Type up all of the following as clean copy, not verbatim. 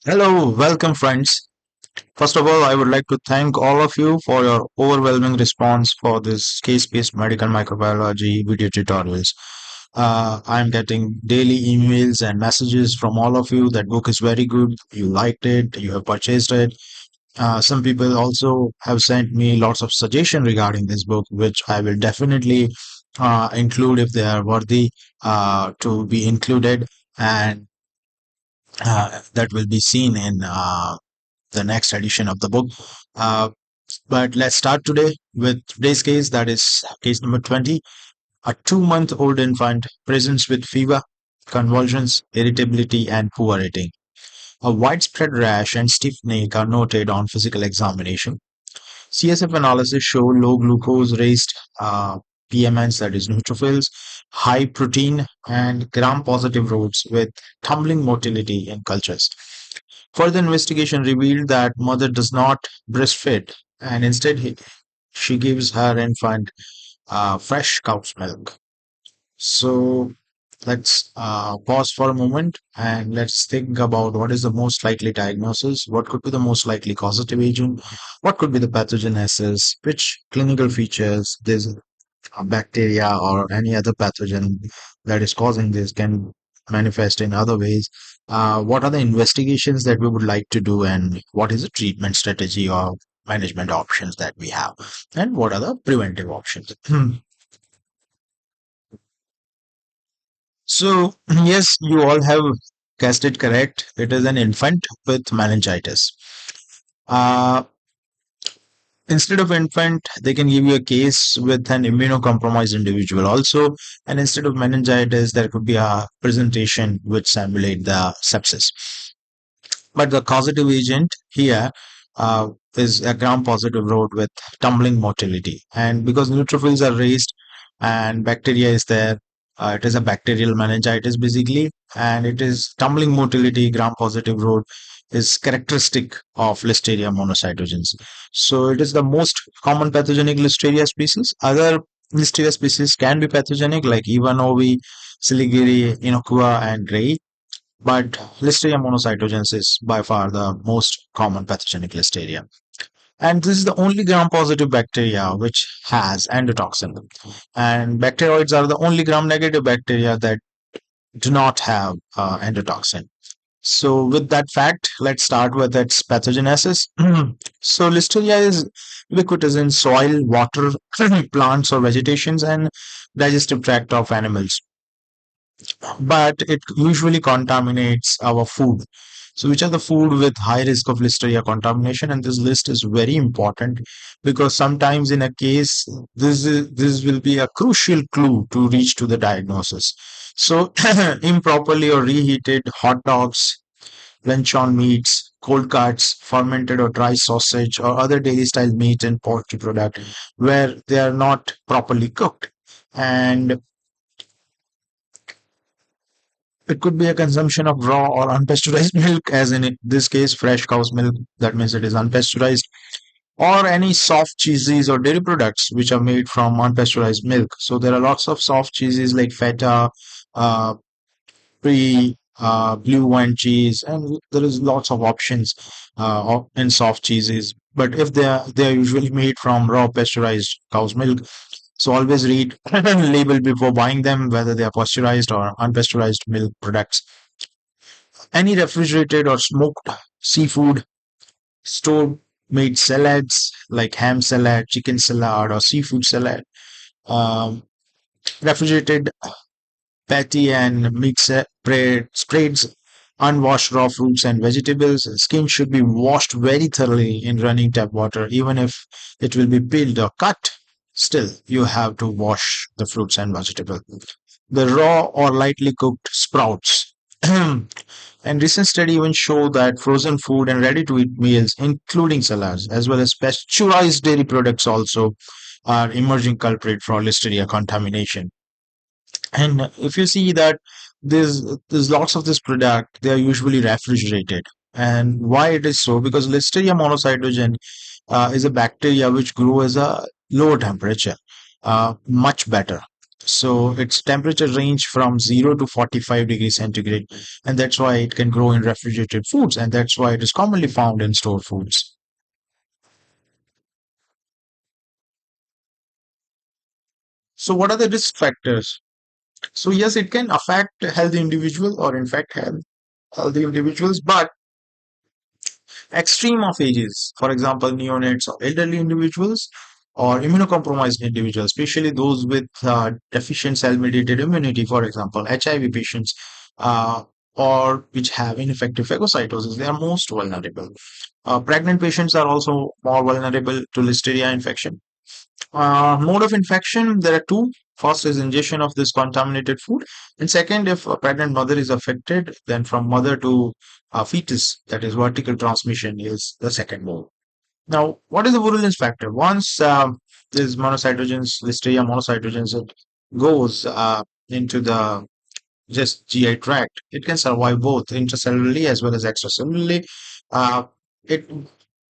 Hello, welcome friends. First of all, I would like to thank all of you for your overwhelming response for this case-based medical microbiology video tutorials. I'm getting daily emails and messages from all of you that book is very good. You liked it, you have purchased it. Some people also have sent me lots of suggestion regarding this book, which I will definitely include if they are worthy to be included, and that will be seen in the next edition of the book. Uh, but let's start today with today's case, that is case number 20. A 2-month old infant presents with fever, convulsions, irritability, and poor eating. A widespread rash and stiff neck are noted on physical examination. CSF analysis show low glucose, raised PMNs, that is neutrophils, high protein, and gram-positive rods with tumbling motility in cultures. Further investigation revealed that mother does not breastfeed, and instead she gives her infant fresh cow's milk. So let's pause for a moment and let's think about what is the most likely diagnosis, what could be the most likely causative agent, what could be the pathogenesis, which clinical features this bacteria or any other pathogen that is causing this can manifest in other ways. What are the investigations that we would like to do, and what is the treatment strategy or management options that we have, and what are the preventive options? So, yes, you all have guessed it correct. It is an infant with meningitis. Uh, Instead of infant, they can give you a case with an immunocompromised individual also. And instead of meningitis, there could be a presentation which simulate the sepsis. But the causative agent here is a gram-positive road with tumbling motility. And because neutrophils are raised and bacteria is there, it is a bacterial meningitis basically, and it is tumbling motility, gram-positive road is characteristic of Listeria monocytogenes. So it is the most common pathogenic Listeria species. Other Listeria species can be pathogenic like Ivanovi, Siliguri, Inokua, and Gray, but Listeria monocytogenes is by far the most common pathogenic Listeria. And this is the only gram-positive bacteria which has endotoxin. And bacteroids are the only gram-negative bacteria that do not have endotoxin. So with that fact, let's start with its pathogenesis. So Listeria is ubiquitous in soil, water, plants or vegetations, and digestive tract of animals, but it usually contaminates our food. So, which are the food with high risk of Listeria contamination? And this list is very important because sometimes in a case, this will be a crucial clue to reach to the diagnosis. So, improperly or reheated hot dogs, luncheon meats, cold cuts, fermented or dry sausage, or other dairy style meat and poultry product where they are not properly cooked. And it could be a consumption of raw or unpasteurized milk, as in this case, fresh cow's milk. That means it is unpasteurized, or any soft cheeses or dairy products which are made from unpasteurized milk. So there are lots of soft cheeses like feta, uh, brie, blue wine cheese, and there is lots of options in soft cheeses. But if they are usually made from raw pasteurized cow's milk, so always read label before buying them whether they are pasteurized or unpasteurized milk products. Any refrigerated or smoked seafood, store made salads like ham salad, chicken salad, or seafood salad, um, refrigerated patty and mixed bread, spreads, unwashed raw fruits and vegetables. Skin should be washed very thoroughly in running tap water, even if it will be peeled or cut. Still, you have to wash the fruits and vegetables. The raw or lightly cooked sprouts. And recent study even show that frozen food and ready-to-eat meals, including salads, as well as pasteurized dairy products also are emerging culprit for Listeria contamination. And if you see that there's lots of this product, they are usually refrigerated. And why it is so? Because Listeria monocytogen is a bacteria which grow as a lower temperature, much better. So its temperature range from 0 to 45 degrees centigrade, and that's why it can grow in refrigerated foods, and that's why it is commonly found in store foods. So what are the risk factors? So yes, it can affect healthy individual or infect healthy individuals, but extreme of ages, for example, neonates or elderly individuals or immunocompromised individuals, especially those with deficient cell-mediated immunity, for example, HIV patients, uh, or which have ineffective phagocytosis, they are most vulnerable. Pregnant patients are also more vulnerable to Listeria infection. Mode of infection, there are two. First is ingestion of this contaminated food, and second, if a pregnant mother is affected, then from mother to fetus, that is vertical transmission, is the second mode. Now, what is the virulence factor? Once this monocytogenes, Listeria monocytogenes, it goes into the just GI tract, it can survive both intracellularly as well as extracellularly. Uh, it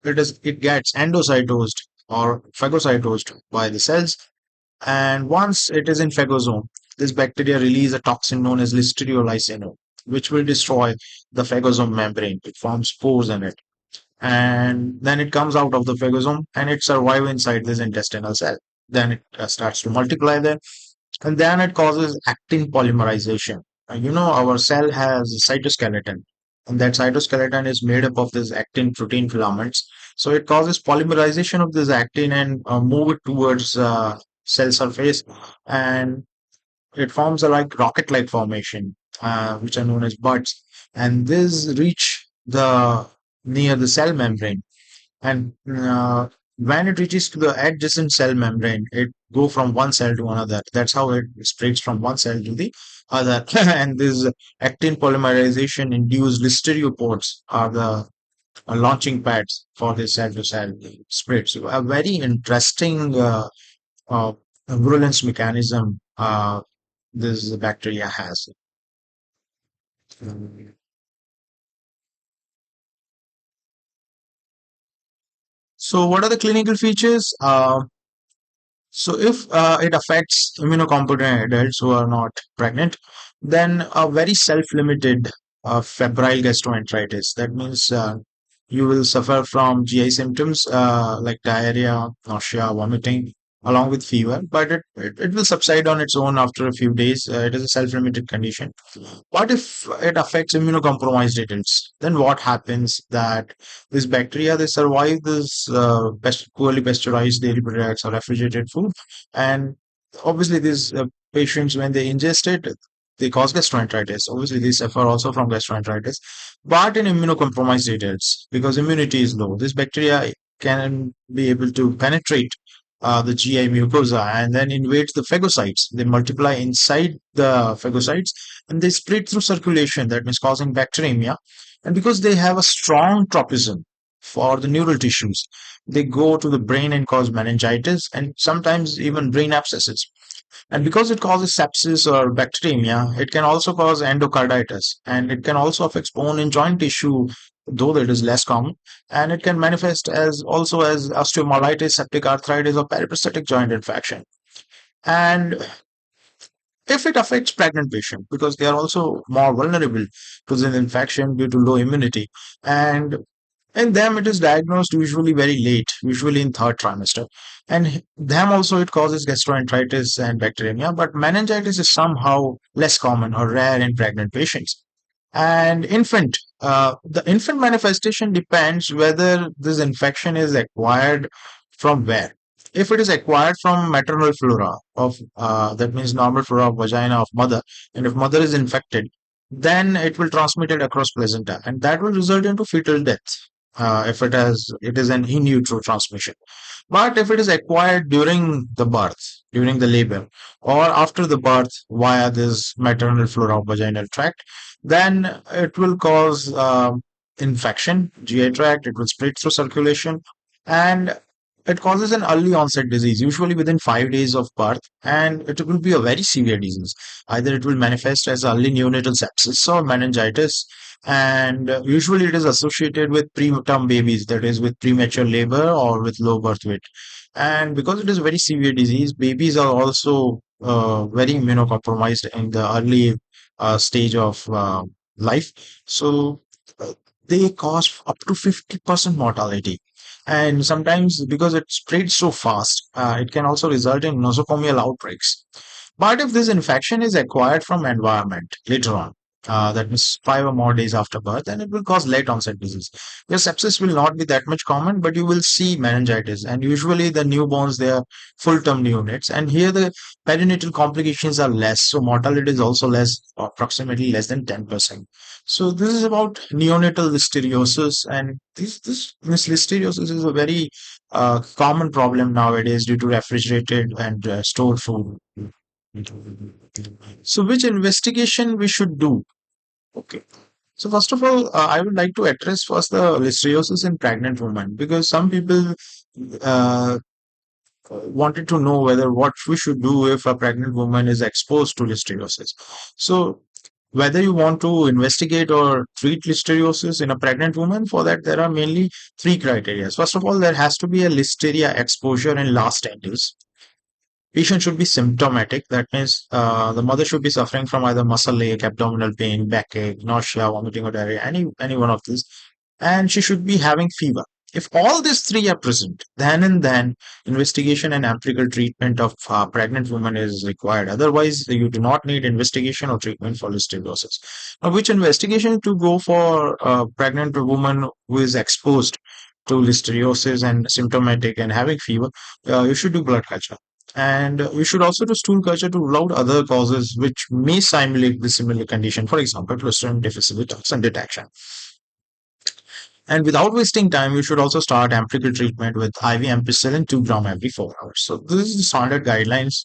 it gets endocytosed or phagocytosed by the cells, and once it is in phagosome, this bacteria release a toxin known as Listerio, which will destroy the phagosome membrane. It forms spores in it, and then it comes out of the phagosome and it survives inside this intestinal cell. Then it starts to multiply there, and then it causes actin polymerization. Our cell has a cytoskeleton, and that cytoskeleton is made up of this actin protein filaments. So it causes polymerization of this actin and move it towards cell surface, and it forms a like rocket-like formation, which are known as buds, and this reach the near the cell membrane, and when it reaches to the adjacent cell membrane, it go from one cell to another. That's how it spreads from one cell to the other. And this actin polymerization induced listeriopods are the launching pads for this cell to cell spread. So a very interesting uh, virulence mechanism this bacteria has. So what are the clinical features? So if it affects immunocompetent adults who are not pregnant, then a very self-limited febrile gastroenteritis. That means you will suffer from GI symptoms like diarrhea, nausea, vomiting, along with fever, but it will subside on its own after a few days. It is a self-limited condition. What if it affects immunocompromised adults? Then what happens that this bacteria, they survive this poorly pasteurized dairy products or refrigerated food, and obviously these patients, when they ingest it, they cause gastroenteritis. Obviously, they suffer also from gastroenteritis, but in immunocompromised adults, because immunity is low, this bacteria can be able to penetrate the GI mucosa and then invades the phagocytes. They multiply inside the phagocytes and they spread through circulation, that means causing bacteremia. And because they have a strong tropism for the neural tissues, they go to the brain and cause meningitis and sometimes even brain abscesses. And because it causes sepsis or bacteremia, it can also cause endocarditis, and it can also affect bone and joint tissue, though that is less common. And it can manifest as also as osteomyelitis, septic arthritis, or periprosthetic joint infection. And if it affects pregnant patients, because they are also more vulnerable to this infection due to low immunity, and in them it is diagnosed usually very late, usually in third trimester, and them also it causes gastroenteritis and bacteremia, but meningitis is somehow less common or rare in pregnant patients. And the infant manifestation depends whether this infection is acquired from where. If it is acquired from maternal flora of that means normal flora of vagina of mother, and if mother is infected, then it will transmit it across placenta, and that will result into fetal death. If it is an in utero transmission. But if it is acquired during the birth, during the labor, or after the birth via this maternal flora of vaginal tract, then it will cause infection, GI tract, it will spread through circulation, and it causes an early onset disease, usually within 5 days of birth, and it will be a very severe disease. Either it will manifest as early neonatal sepsis or meningitis, and usually it is associated with preterm babies, that is, with premature labor or with low birth weight. And because it is a very severe disease, babies are also very immunocompromised in the early stage of life. So uh, they cause up to 50% mortality. And sometimes, because it spreads so fast, it can also result in nosocomial outbreaks. But if this infection is acquired from environment later on, that means 5 or more days after birth, then it will cause late onset disease. Your sepsis will not be that much common, but you will see meningitis. And usually the newborns, they are full-term neonates. And here the perinatal complications are less. So mortality is also less, approximately less than 10%. So this is about neonatal listeriosis. And this listeriosis is a very common problem nowadays due to refrigerated and stored food. So which investigation we should do? Okay. So first of all, I would like to address first the listeriosis in pregnant women, because some people uh, wanted to know whether what we should do if a pregnant woman is exposed to listeriosis. So whether you want to investigate or treat listeriosis in a pregnant woman, for that there are mainly three criteria. First of all, there has to be a listeria exposure in last 10 days. Patient should be symptomatic. That means the mother should be suffering from either muscle ache, abdominal pain, backache, nausea, vomiting, or diarrhea, any one of these, and she should be having fever. If all these three are present, then and then investigation and empirical treatment of pregnant woman is required. Otherwise, you do not need investigation or treatment for listeriosis. Now, which investigation to go for a pregnant woman who is exposed to listeriosis and symptomatic and having fever? You should do blood culture. And we should also do stool culture to rule out other causes which may simulate the similar condition. For example, Clostridium difficile toxin detection. And without wasting time, we should also start empirical treatment with IV ampicillin 2 gram every 4 hours. So this is the standard guidelines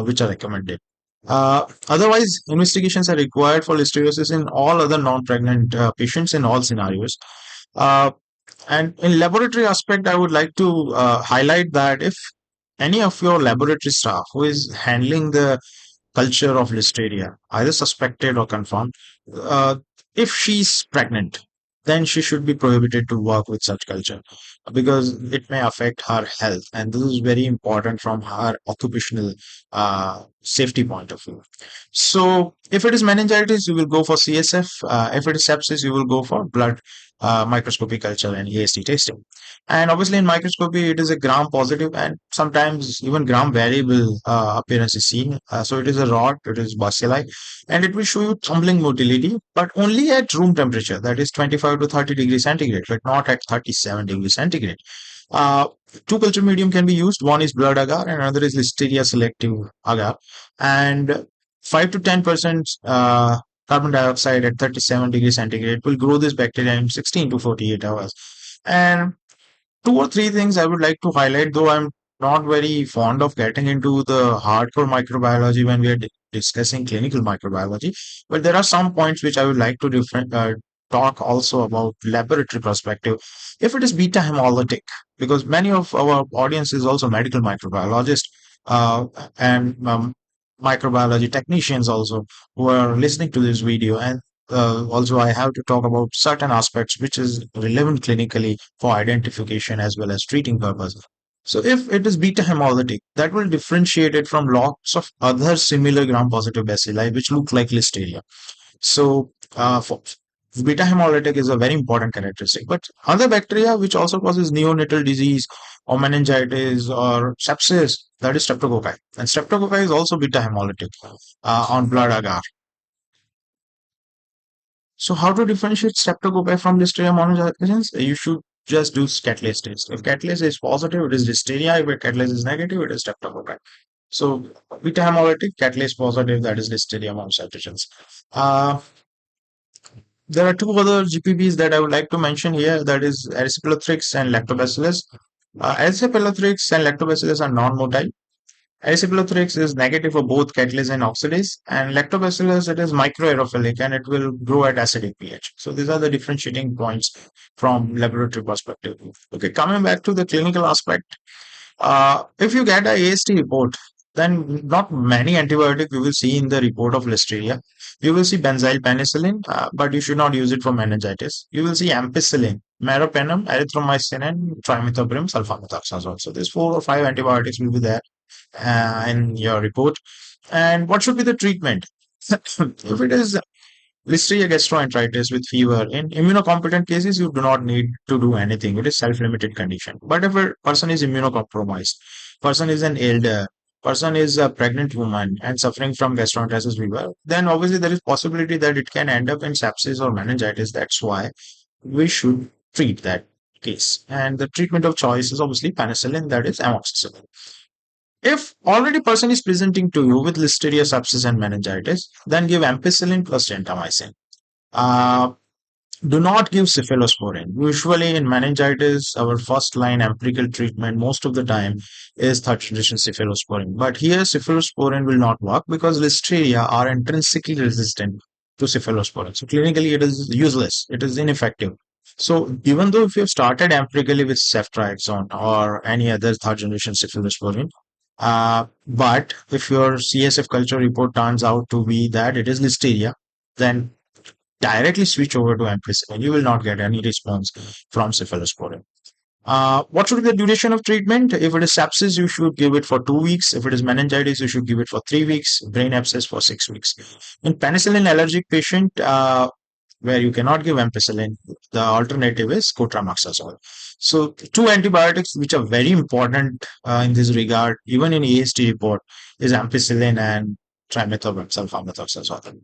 which are recommended. Otherwise, investigations are required for listeriosis in all other non-pregnant patients in all scenarios. Uh, and in laboratory aspect, I would like to highlight that if any of your laboratory staff who is handling the culture of Listeria, either suspected or confirmed, uh, if she's pregnant, then she should be prohibited to work with such culture because it may affect her health. And this is very important from her occupational safety point of view. So, if it is meningitis, you will go for CSF. If it is sepsis, you will go for blood microscopy culture and AST testing. And obviously, in microscopy, it is a gram positive and sometimes even gram variable appearance is seen. So it is a rod, it is bacilli, and it will show you tumbling motility, but only at room temperature, that is 25 to 30 degrees centigrade, but not at 37 degrees centigrade. Uh, Two culture medium can be used. One is blood agar, and another is Listeria selective agar. And 5 to 10% carbon dioxide at 37 degrees centigrade will grow this bacteria in 16 to 48 hours. And two or three things I would like to highlight, though I'm not very fond of getting into the hardcore microbiology when we are discussing clinical microbiology. But there are some points which I would like to talk also about laboratory perspective. If it is beta hemolytic, because many of our audience is also medical microbiologists uh, and microbiology technicians also who are listening to this video, and also I have to talk about certain aspects which is relevant clinically for identification as well as treating purpose. So if it is beta hemolytic, that will differentiate it from lots of other similar gram-positive bacilli which look like Listeria. So for beta hemolytic is a very important characteristic. But other bacteria which also causes neonatal disease or meningitis or sepsis, that is streptococci. And streptococci is also beta hemolytic on blood agar. So how to differentiate streptococci from Listeria monocytogenes? You should just do catalase test. If catalase is positive, it is Listeria. If catalase is negative, it is streptococci. So beta hemolytic, catalase positive, that is Listeria monocytogenes. Uh, there are two other GPBs that I would like to mention here. That is Erysipelathrix and Lactobacillus. Erysipelathrix and Lactobacillus are non-motile. Erysipelathrix is negative for both catalase and oxidase, and lactobacillus, it is microaerophilic and it will grow at acidic pH. So these are the differentiating points from laboratory perspective. Okay, coming back to the clinical aspect, if you get a AST report, then not many antibiotics you will see in the report of Listeria. You will see benzyl penicillin, but you should not use it for meningitis. You will see ampicillin, meropenem, erythromycin, and trimethoprim sulfamethoxazole. So these 4 or 5 antibiotics will be there in your report. And what should be the treatment? If it is Listeria gastroenteritis with fever, in immunocompetent cases, you do not need to do anything. It is self-limited condition. But if a person is immunocompromised, person is an elder, person is a pregnant woman and suffering from gastroenteritis fever, then obviously there is possibility that it can end up in sepsis or meningitis. That's why we should treat that case. And the treatment of choice is obviously penicillin, that is amoxicillin. If already person is presenting to you with Listeria, sepsis, and meningitis, then give ampicillin plus gentamicin. Uh, do not give cephalosporin. Usually in meningitis, our first line empirical treatment most of the time is third generation cephalosporin. But here cephalosporin will not work because Listeria are intrinsically resistant to cephalosporin. So clinically it is useless. It is ineffective. So even though if you have started empirically with ceftriaxone or any other third generation cephalosporin, but if your CSF culture report turns out to be that it is Listeria, then directly switch over to ampicillin. You will not get any response from cephalosporin. What should be the duration of treatment? If it is sepsis, you should give it for 2 weeks. If it is meningitis, you should give it for 3 weeks. Brain abscess for 6 weeks. In penicillin allergic patient, where you cannot give ampicillin, the alternative is cotrimoxazole. So two antibiotics which are very important in this regard, even in AST report, is ampicillin and trimethoprim-sulfamethoxazole.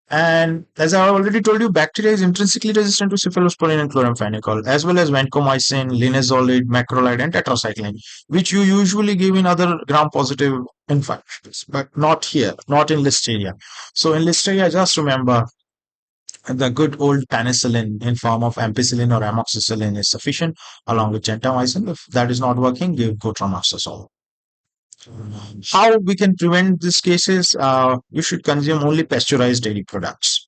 And as I already told you, bacteria is intrinsically resistant to cephalosporin and chloramphenicol, as well as vancomycin, linezolid, macrolide, and tetracycline, which you usually give in other gram-positive infections, but not here, not in Listeria. So in Listeria, just remember the good old penicillin in form of ampicillin or amoxicillin is sufficient, along with gentamicin. If that is not working, give cotrimoxazole. How we can prevent these cases? You should consume only pasteurized dairy products,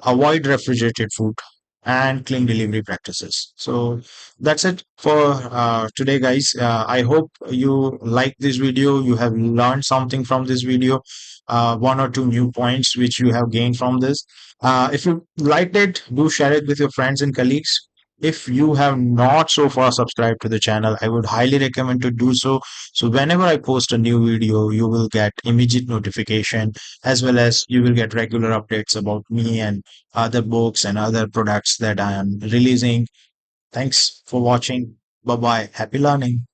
avoid refrigerated food, and clean delivery practices. So that's it for today, guys. I hope you like this video. You have learned something from this video, one or two new points which you have gained from this. If you liked it, do share it with your friends and colleagues. If you have not so far subscribed to the channel, I would highly recommend to do so. So whenever I post a new video, you will get immediate notification, as well as you will get regular updates about me and other books and other products that I am releasing. Thanks for watching. Bye bye. Happy learning.